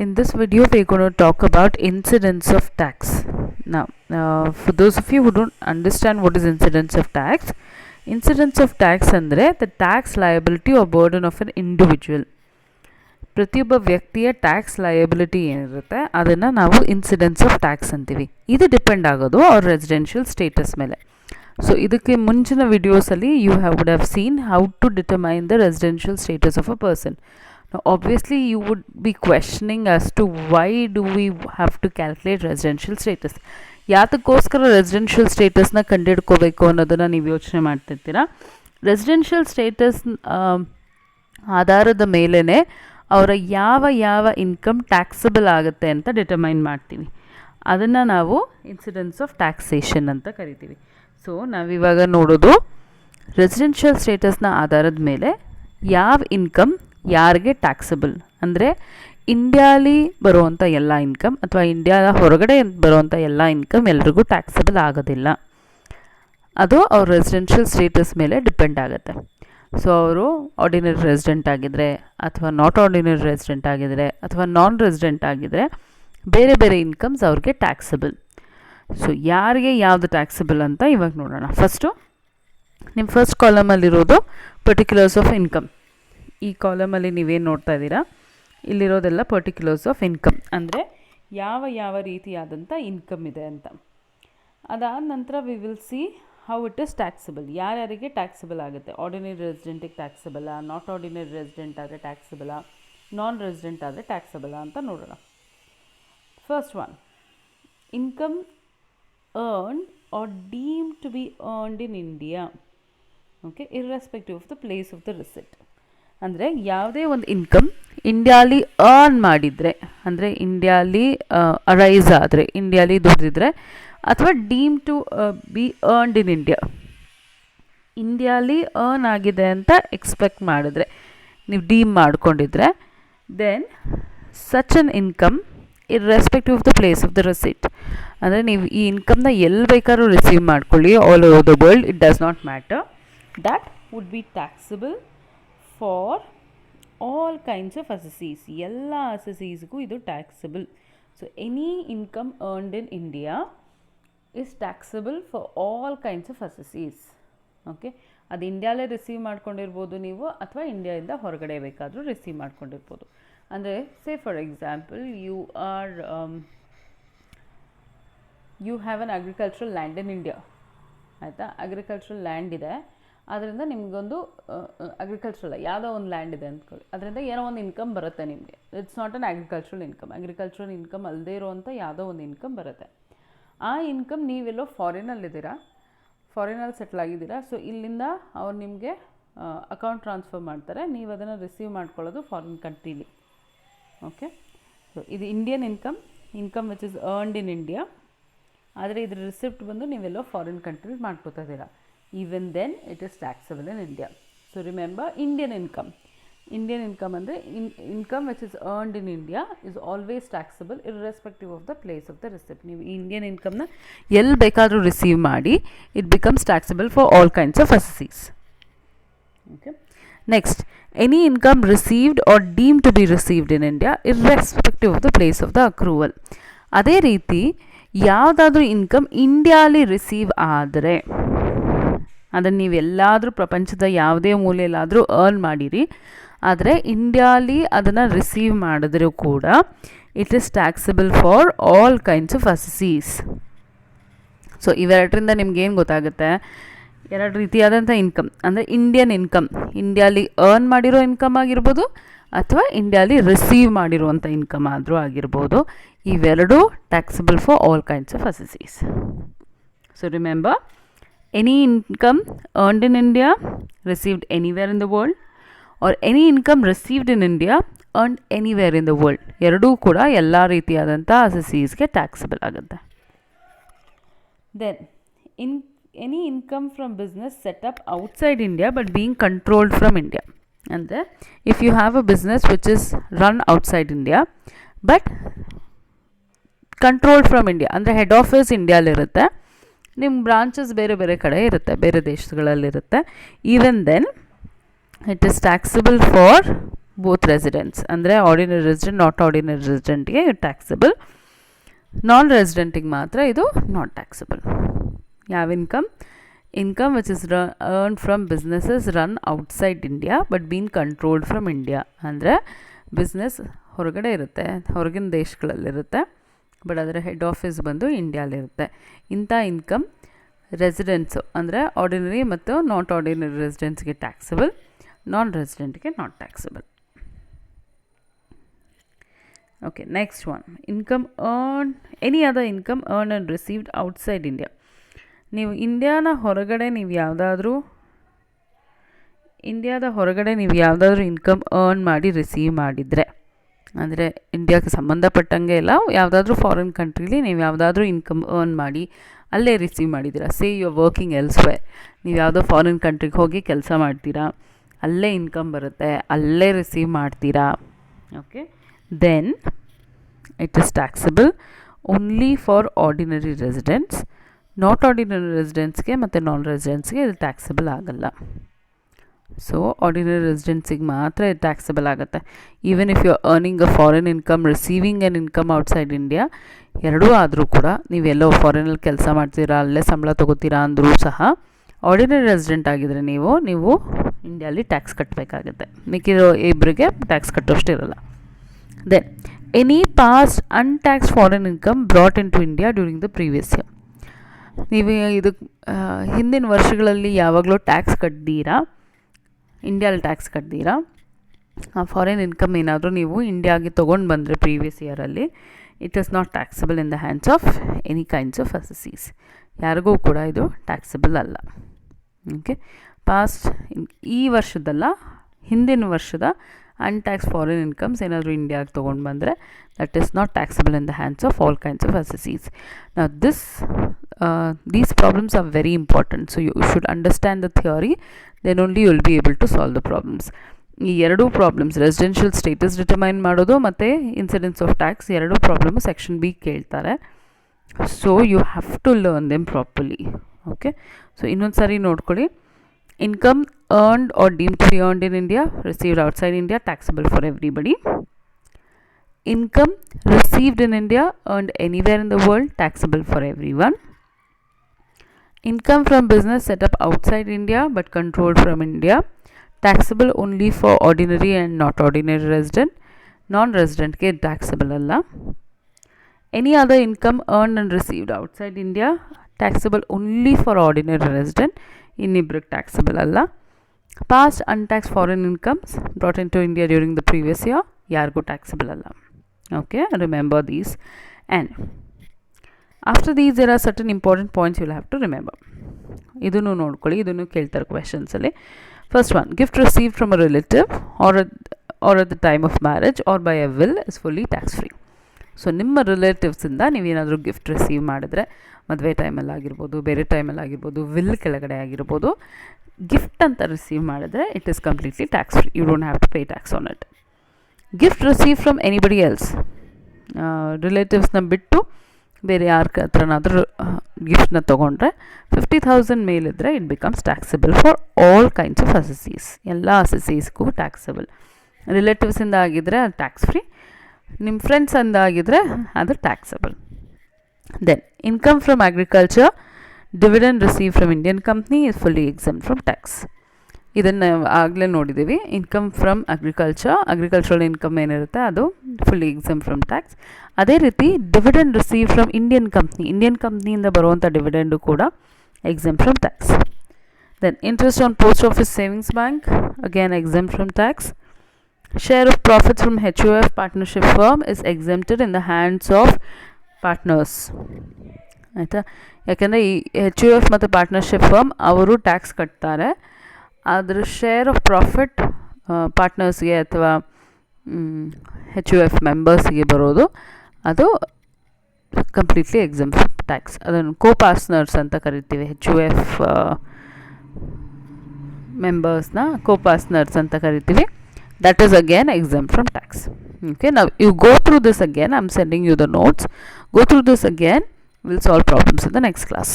In this video, we're going to talk about incidence of tax. Now, for those of you who don't understand what is incidence of tax andre the tax liability or burden of an individual. ಪ್ರತಿಯೊಬ್ಬ ವ್ಯಕ್ತಿಯ tax liability ಏನಿರುತ್ತೆ ಅದನ್ನು ನಾವು incidence of tax ಅಂತೀವಿ. ಇದು depend ಆಗೋದು ಅವ್ರ residential status ಮೇಲೆ. ಸೊ ಇದಕ್ಕೆ ಮುಂಚಿನ ವಿಡಿಯೋಸಲ್ಲಿ would have seen how to determine the residential status of a person. Now, obviously, you would be questioning as to why do we have to calculate residential status. ಯಾತಕ್ಕೋಸ್ಕರ residential ಸ್ಟೇಟಸ್ನ ಕಂಡುಹಿಡ್ಕೋಬೇಕು ಅನ್ನೋದನ್ನು ನೀವು ಯೋಚನೆ ಮಾಡ್ತಿರ್ತೀರಾ. Residential status ಆಧಾರದ ಮೇಲೇ ಅವರ ಯಾವ income taxable ಆಗುತ್ತೆ ಅಂತ ಡಿಟರ್ಮೈನ್ ಮಾಡ್ತೀವಿ. ಅದನ್ನು ನಾವು ಇನ್ಸಿಡೆನ್ಸ್ ಆಫ್ ಟ್ಯಾಕ್ಸೇಷನ್ ಅಂತ ಕರಿತೀವಿ. ಸೊ ನಾವಿವಾಗ ನೋಡೋದು ರೆಸಿಡೆನ್ಷಿಯಲ್ ಸ್ಟೇಟಸ್ನ ಆಧಾರದ ಮೇಲೆ ಯಾವ ಇನ್ಕಮ್ ಯಾರಿಗೆ ಟ್ಯಾಕ್ಸಬಲ್, ಅಂದರೆ ಇಂಡಿಯಾಲಿ ಬರುವಂಥ ಎಲ್ಲ ಇನ್ಕಮ್ ಅಥವಾ ಇಂಡಿಯಾದ ಹೊರಗಡೆ ಬರುವಂಥ ಎಲ್ಲ ಇನ್ಕಮ್ ಎಲ್ರಿಗೂ ಟ್ಯಾಕ್ಸಬಲ್ ಆಗೋದಿಲ್ಲ. ಅದು ಅವ್ರ ರೆಸಿಡೆನ್ಷಿಯಲ್ ಸ್ಟೇಟಸ್ ಮೇಲೆ ಡಿಪೆಂಡ್ ಆಗುತ್ತೆ. ಸೊ ಅವರು ಆರ್ಡಿನರಿ ರೆಸಿಡೆಂಟ್ ಆಗಿದ್ದರೆ ಅಥವಾ ನಾಟ್ ಆರ್ಡಿನರಿ ರೆಸಿಡೆಂಟ್ ಆಗಿದ್ದರೆ ಅಥವಾ ನಾನ್ ರೆಸಿಡೆಂಟ್ ಆಗಿದ್ದರೆ ಬೇರೆ ಬೇರೆ ಇನ್ಕಮ್ಸ್ ಅವ್ರಿಗೆ ಟ್ಯಾಕ್ಸಬಲ್. ಸೊ ಯಾರಿಗೆ ಯಾವುದು ಟ್ಯಾಕ್ಸಬಲ್ ಅಂತ ಇವಾಗ ನೋಡೋಣ. ಫಸ್ಟು ನಿಮ್ಮ ಫಸ್ಟ್ ಕಾಲಮಲ್ಲಿರೋದು ಪರ್ಟಿಕ್ಯುಲರ್ಸ್ ಆಫ್ ಇನ್ಕಮ್. ಈ ಕಾಲಮಲ್ಲಿ ನೀವೇನು ನೋಡ್ತಾ ಇದ್ದೀರಾ, ಇಲ್ಲಿರೋದೆಲ್ಲ ಪರ್ಟಿಕ್ಯುಲರ್ಸ್ ಆಫ್ ಇನ್ಕಮ್, ಅಂದರೆ ಯಾವ ರೀತಿಯಾದಂಥ ಇನ್ಕಮ್ ಇದೆ ಅಂತ. ಅದಾದ ನಂತರ we will see how it is taxable. ಯಾರ್ಯಾರಿಗೆ ಟ್ಯಾಕ್ಸಬಲ್ ಆಗುತ್ತೆ, ಆರ್ಡಿನರಿ ರೆಸಿಡೆಂಟಿಗೆ ಟ್ಯಾಕ್ಸಬಲ್ಲ, ನಾಟ್ ಆರ್ಡಿನರಿ ರೆಸಿಡೆಂಟ್ ಆದರೆ ಟ್ಯಾಕ್ಸಬಲ್ಲ, ನಾನ್ ರೆಸಿಡೆಂಟ್ ಆದರೆ ಟ್ಯಾಕ್ಸಬಲ್ಲ ಅಂತ ನೋಡೋಣ. First one, income earned or deemed to be earned in India, okay, irrespective of the place of the receipt. ಅಂದರೆ ಯಾವುದೇ ಒಂದು income ಇಂಡಿಯಾಲಿ ಅರ್ನ್ ಮಾಡಿದರೆ, ಅಂದರೆ ಇಂಡಿಯಾಲಿ ಅರೈಸ್ ಆದರೆ, ಇಂಡಿಯಾಲಿ ದುಡಿದಿದ್ರೆ, ಅಥವಾ deem to be earned in India, ಇಂಡಿಯಾಲಿ ಅರ್ನ್ ಆಗಿದೆ ಅಂತ ಎಕ್ಸ್ಪೆಕ್ಟ್ ಮಾಡಿದ್ರೆ, ನೀವು ಡೀಮ್ ಮಾಡ್ಕೊಂಡಿದ್ರೆ, then such an income irrespective of the place of the receipt, ಅಂದರೆ ನೀವು ಈ ಇನ್ಕಮ್ನ ಎಲ್ಲಿ ಬೇಕಾದ್ರೂ ರಿಸೀವ್ ಮಾಡ್ಕೊಳ್ಳಿ, all over the world, it does not matter, that would be taxable for all kinds of assessees. ಎಲ್ಲ ಅಸೆಸೀಸ್ಗೂ ಇದು taxable. So any income earned in India is taxable for all kinds of assessees. Okay, ಅದು ಇಂಡಿಯಾಲೇ receive ಮಾಡ್ಕೊಂಡಿರ್ಬೋದು ನೀವು, ಅಥವಾ ಇಂಡಿಯಾದಿಂದ ಹೊರಗಡೆ ಬೇಕಾದರೂ receive ಮಾಡ್ಕೊಂಡಿರ್ಬೋದು. ಅಂದರೆ say for example you have an agricultural land in India, ಆಯಿತಾ, ಅಗ್ರಿಕಲ್ಚರಲ್ ಲ್ಯಾಂಡ್ ಇದೆ, ಅದರಿಂದ ನಿಮಗೊಂದು ಅಗ್ರಿಕಲ್ಚರಲ್ ಯಾವುದೋ ಒಂದು ಲ್ಯಾಂಡ್ ಇದೆ ಅಂದ್ಕೊಳ್ಳಿ, ಅದರಿಂದ ಏನೋ ಒಂದು ಇನ್ಕಮ್ ಬರುತ್ತೆ ನಿಮಗೆ. It's not an agricultural income ಅಲ್ಲದೇ ಇರೋವಂಥ ಯಾವುದೋ ಒಂದು ಇನ್ಕಮ್ ಬರುತ್ತೆ. ಆ ಇನ್ಕಮ್ ನೀವೆಲ್ಲೋ ಫಾರಿನಲ್ಲಿದ್ದೀರಾ, ಫಾರಿನಲ್ಲಿ ಸೆಟ್ಲ್ ಆಗಿದ್ದೀರಾ. ಸೊ ಇಲ್ಲಿಂದ ಅವ್ರು ನಿಮಗೆ ಅಕೌಂಟ್ ಟ್ರಾನ್ಸ್ಫರ್ ಮಾಡ್ತಾರೆ, ನೀವು ಅದನ್ನು ರಿಸೀವ್ ಮಾಡ್ಕೊಳ್ಳೋದು ಫಾರಿನ್ ಕಂಟ್ರೀಲಿ. ಓಕೆ, ಸೊ ಇದು Indian income which is earned in India, ಆದರೆ ಇದ್ರ ರಿಸಿಪ್ಟ್ ಬಂದು ನೀವೆಲ್ಲೋ ಫಾರಿನ್ ಕಂಟ್ರೀಸ್ ಮಾಡ್ಕೋತಾ ಇದ್ದೀರಾ. Even then it is taxable in India. So remember, Indian income ಅಂದರೆ income which is earned in India is always taxable irrespective of the place of the receipt. ನೀವು ಈ Indian ಇನ್ಕಮ್ನ ಎಲ್ಲಿ ಬೇಕಾದರೂ ರಿಸೀವ್ ಮಾಡಿ, it becomes taxable for all kinds of assessees. Okay, next, any income received or deemed to be received in India irrespective of the place of the accrual. ಅದೇ ರೀತಿ ಯಾವುದಾದ್ರೂ income ಇಂಡಿಯಾಲಿ receive ಆದರೆ, ಅದನ್ನು ನೀವೆಲ್ಲಾದರೂ ಪ್ರಪಂಚದ ಯಾವುದೇ ಮೂಲೆಯಲ್ಲಾದರೂ ಅರ್ನ್ ಮಾಡಿರಿ, ಆದರೆ ಇಂಡಿಯಾಲಿ ಅದನ್ನು ರಿಸೀವ್ ಮಾಡಿದ್ರೂ ಕೂಡ it is taxable for all kinds of assessees. So ಇವೆರಡರಿಂದ ನಿಮ್ಗೇನು ಗೊತ್ತಾಗುತ್ತೆ, ಎರಡು ರೀತಿಯಾದಂಥ ಇನ್ಕಮ್, ಅಂದರೆ ಇಂಡಿಯನ್ ಇನ್ಕಮ್, ಇಂಡಿಯಾಲಿ ಅರ್ನ್ ಮಾಡಿರೋ ಇನ್ಕಮ್ ಆಗಿರ್ಬೋದು, ಅಥವಾ ಇಂಡಿಯಾಲಿ ರಿಸೀವ್ ಮಾಡಿರುವಂಥ ಇನ್ಕಮ್ ಆದರೂ ಆಗಿರ್ಬೋದು, ಇವೆರಡೂ taxable for all kinds of assessees. So remember, any income earned in India received anywhere in the world, or any income received in India earned anywhere in the world, ಎರಡೂ ಕೂಡ ಎಲ್ಲ ರೀತಿಯಾದಂಥ ಅಸೆಸೀಸ್ಗೆ taxable ಆಗುತ್ತೆ. Then any income from business set up outside India but being controlled from India. ಅಂದರೆ if you have a business which is run outside India but controlled from India, ಅಂದರೆ head office ಇಂಡಿಯಾಲಿರುತ್ತೆ, ನಿಮ್ಮ branches ಬೇರೆ ಬೇರೆ ಕಡೆ ಇರುತ್ತೆ, ಬೇರೆ ದೇಶಗಳಲ್ಲಿರುತ್ತೆ, even then it is taxable for both residents, ಅಂದರೆ ಆರ್ಡಿನರಿ ರೆಸಿಡೆಂಟ್ ನಾಟ್ ಆರ್ಡಿನರಿ ರೆಸಿಡೆಂಟ್ಗೆ ಟ್ಯಾಕ್ಸಬಲ್, ನಾನ್ ರೆಸಿಡೆಂಟಿಗೆ ಮಾತ್ರ ಇದು ನಾಟ್ ಟ್ಯಾಕ್ಸಬಲ್. ಯಾವ income? Income which is earn from businesses run outside India but been controlled from India. ಅಂದರೆ business ಹೊರಗಡೆ ಇರುತ್ತೆ, ಹೊರಗಿನ ದೇಶಗಳಲ್ಲಿರುತ್ತೆ, ಬಟ್ ಅದರ ಹೆಡ್ ಆಫೀಸ್ ಬಂದು ಇಂಡಿಯಾಲಿರುತ್ತೆ. ಇಂಥ ಇನ್ಕಮ್ ರೆಸಿಡೆನ್ಸು ಅಂದರೆ ಆರ್ಡಿನರಿ ಮತ್ತು ನಾಟ್ ಆರ್ಡಿನರಿ ರೆಸಿಡೆನ್ಸ್ಗೆ ಟ್ಯಾಕ್ಸಬಲ್, ನಾನ್ ರೆಸಿಡೆಂಟ್ಗೆ not taxable. Okay, next one, income earn any other income earn and received outside India. ನೀವು ಇಂಡಿಯಾದ ಹೊರಗಡೆ ನೀವು ಯಾವುದಾದ್ರೂ ಇನ್ಕಮ್ ಅರ್ನ್ ಮಾಡಿ ರಿಸೀವ್ ಮಾಡಿದರೆ, ಅಂದರೆ ಇಂಡಿಯಾಕ್ಕೆ ಸಂಬಂಧಪಟ್ಟಂಗೆ ಎಲ್ಲ ಯಾವುದಾದ್ರೂ ಫಾರಿನ್ ಕಂಟ್ರೀಲಿ ನೀವು ಯಾವುದಾದ್ರೂ ಇನ್ಕಮ್ ಅರ್ನ್ ಮಾಡಿ ಅಲ್ಲೇ ರಿಸೀವ್ ಮಾಡಿದ್ದೀರಾ. Say you are working elsewhere, ನೀವು ಯಾವುದೋ ಫಾರಿನ್ ಕಂಟ್ರಿಗೆ ಹೋಗಿ ಕೆಲಸ ಮಾಡ್ತೀರಾ, ಅಲ್ಲೇ ಇನ್ಕಮ್ ಬರುತ್ತೆ, ಅಲ್ಲೇ ರಿಸೀವ್ ಮಾಡ್ತೀರಾ. Okay, then it is taxable only for ordinary residents. Not ordinary ರೆಸಿಡೆಂಟ್ಸ್ಗೆ ಮತ್ತು ನಾನ್ ರೆಸಿಡೆಂಟ್ಸ್ಗೆ ಇದು ಟ್ಯಾಕ್ಸಬಲ್ ಆಗಲ್ಲ. ಸೊ ಆರ್ಡಿನರಿ ರೆಸಿಡೆನ್ಸಿಗೆ ಮಾತ್ರ ಇದು ಟ್ಯಾಕ್ಸಬಲ್ ಆಗುತ್ತೆ. Even if you are earning a foreign income, receiving an income outside India, ಎರಡೂ ಆದರೂ ಕೂಡ ನೀವೆಲ್ಲೋ ಫಾರಿನಲ್ಲಿ ಕೆಲಸ ಮಾಡ್ತೀರಾ, ಅಲ್ಲೇ ಸಂಬಳ ತೊಗೋತೀರಾ ಅಂದರೂ ಸಹ ಆರ್ಡಿನರಿ ರೆಸಿಡೆಂಟ್ ಆಗಿದ್ದರೆ ನೀವು ಇಂಡಿಯಾಲಿ ಟ್ಯಾಕ್ಸ್ ಕಟ್ಟಬೇಕಾಗುತ್ತೆ. ಮಿಕ್ಕಿರೋ ಇಬ್ಬರಿಗೆ ಟ್ಯಾಕ್ಸ್ ಕಟ್ಟೋಷ್ಟು ಇರಲ್ಲ. Then any past untaxed foreign income brought in to India during the previous year. ನೀವು ಇದಕ್ಕೆ ಹಿಂದಿನ ವರ್ಷಗಳಲ್ಲಿ ಯಾವಾಗಲೂ ಟ್ಯಾಕ್ಸ್ ಕಟ್ತೀರಾ, ಇಂಡಿಯಾಲಿ ಟ್ಯಾಕ್ಸ್ ಕಟ್ತೀರಾ, ಆ ಫಾರಿನ್ ಇನ್ಕಮ್ ಏನಾದರೂ ನೀವು ಇಂಡಿಯಾಗೆ ತೊಗೊಂಡು ಬಂದರೆ ಪ್ರೀವಿಯಸ್ ಇಯರಲ್ಲಿ, it is not taxable in the hands of any kinds of assessees. ಯಾರಿಗೂ ಕೂಡ ಇದು ಟ್ಯಾಕ್ಸಬಲ್ ಅಲ್ಲ. ಓಕೆ, ಪಾಸ್ಟ್ ಈ ವರ್ಷದಲ್ಲ, ಹಿಂದಿನ ವರ್ಷದ ಅನ್ಟ್ಯಾಕ್ಸ್ ಫಾರಿನ್ ಇನ್ಕಮ್ಸ್ ಏನಾದರೂ ಇಂಡಿಯಾಗೆ ತೊಗೊಂಡು ಬಂದರೆ that is not taxable in the hands of all kinds of assessees. Now these problems are very important, so you should understand the theory, then only you will be able to solve the problems. ಈ ಎರಡೂ problems, residential status determine ಮಾಡೋದು ಮತ್ತು incidence of tax, ಎರಡೂ problem section B ಕೇಳ್ತಾರೆ. So you have to learn them properly. Okay, so ಇನ್ನೊಂದು ಸಾರಿ ನೋಡ್ಕೊಳ್ಳಿ. Income earned or deemed to be earned in India, received outside India, taxable for everybody. Income received in India, earned anywhere in the world, taxable for everyone. Income from business set up outside India but controlled from India, taxable only for ordinary and not ordinary resident. Non-resident ke taxable alla. Any other income earned and received outside India, taxable only for ordinary resident. Innibrik taxable alla. Past untaxed foreign incomes brought into India during the previous year, yargo taxable alla. Okay, remember these. And after these there are certain important points you will have to remember. Idunu nodkoli, idunu keltare questions alli. First one, gift received from a relative or at the time of marriage or by a will is fully tax free. So ನಿಮ್ಮ ರಿಲೇಟಿವ್ಸಿಂದ ನೀವೇನಾದರೂ gift receive ಮಾಡಿದ್ರೆ, ಮದುವೆ ಟೈಮಲ್ಲಿ ಆಗಿರ್ಬೋದು, ಬೇರೆ ಟೈಮಲ್ಲಿ ಆಗಿರ್ಬೋದು, will ಕೆಳಗಡೆ ಆಗಿರ್ಬೋದು, ಗಿಫ್ಟ್ ಅಂತ ರಿಸೀವ್ ಮಾಡಿದ್ರೆ it is completely tax free. You don't have to pay tax on it. Gift receive from anybody else, ರಿಲೇಟಿವ್ಸ್ನ ಬಿಟ್ಟು ಬೇರೆ ಯಾರ ಹತ್ರನಾದರೂ ಗಿಫ್ಟ್ನ ತೊಗೊಂಡ್ರೆ 50,000 ಮೇಲಿದ್ದರೆ it becomes taxable for all kinds of assessees. ಎಲ್ಲ ಅಸೆಸೀಸ್ಗೂ ಟ್ಯಾಕ್ಸಬಲ್. ರಿಲೇಟಿವ್ಸಿಂದ ಆಗಿದ್ದರೆ ಅದು ಟ್ಯಾಕ್ಸ್ ಫ್ರೀ, ನಿಮ್ಮ ಫ್ರೆಂಡ್ಸ್ ಅಂದಾಗಿದ್ದರೆ ಅದು taxable. Then income from agriculture, dividend receive from Indian company is fully exempt from tax. ಇದನ್ನು ಆಗಲೇ ನೋಡಿದ್ದೀವಿ. ಇನ್ಕಮ್ ಫ್ರಮ್ ಅಗ್ರಿಕಲ್ಚರಲ್ ಇನ್ಕಮ್ ಏನಿರುತ್ತೆ ಅದು ಫುಲ್ಲಿ ಎಕ್ಸೆಂಪ್ಟ್ ಫ್ರಮ್ ಟ್ಯಾಕ್ಸ್. ಅದೇ ರೀತಿ ಡಿವಿಡೆಂಡ್ ರಿಸೀವ್ ಫ್ರಮ್ ಇಂಡಿಯನ್ ಕಂಪ್ನಿಯಿಂದ ಬರುವಂಥ ಡಿವಿಡೆಂಡು ಕೂಡ exempt from tax. Then interest on post office savings bank, again exempt from tax. Share of profits from HUF partnership firm is exempted in the hands of partners. ಆಯಿತಾ? ಯಾಕೆಂದರೆ ಈ HUF ಮತ್ತು partnership firm ಅವರು tax ಕಟ್ತಾರೆ. ಅದರ share of profit ಪಾರ್ಟ್ನರ್ಸ್ಗೆ ಅಥವಾ HUF ಮೆಂಬರ್ಸ್ಗೆ ಬರೋದು ಅದು ಕಂಪ್ಲೀಟ್ಲಿ ಎಕ್ಸೆಂಪ್ಟ್ ಫ್ರಮ್ ಟ್ಯಾಕ್ಸ್. ಅದನ್ನು ಪಾರ್ಟ್ನರ್ಸ್ ಅಂತ ಕರಿತೀವಿ. HUF ಮೆಂಬರ್ಸ್ನ ಪಾರ್ಟ್ನರ್ಸ್ ಅಂತ ಕರಿತೀವಿ. That is again exempt from tax. Okay, now you go through this again. I'm sending you the notes. Go through this again. We'll solve problems in the next class.